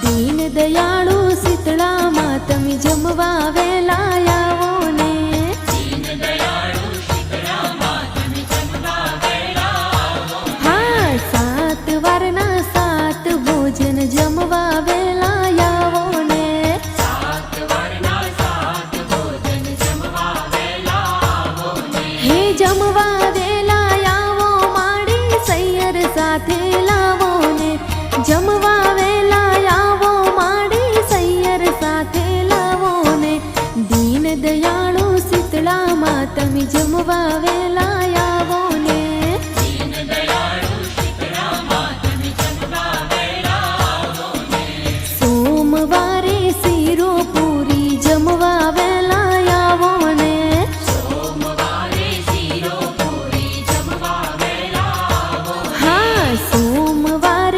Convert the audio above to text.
દીન દયાળુ શીતળામાં તમે જમવા વેલા આવો ને હા 7 વારના 7 ભોજન જમવા વેલા આવો ને હે જમવા વેલા આવો માડી સૈયર સાથે લાવો ને જમવા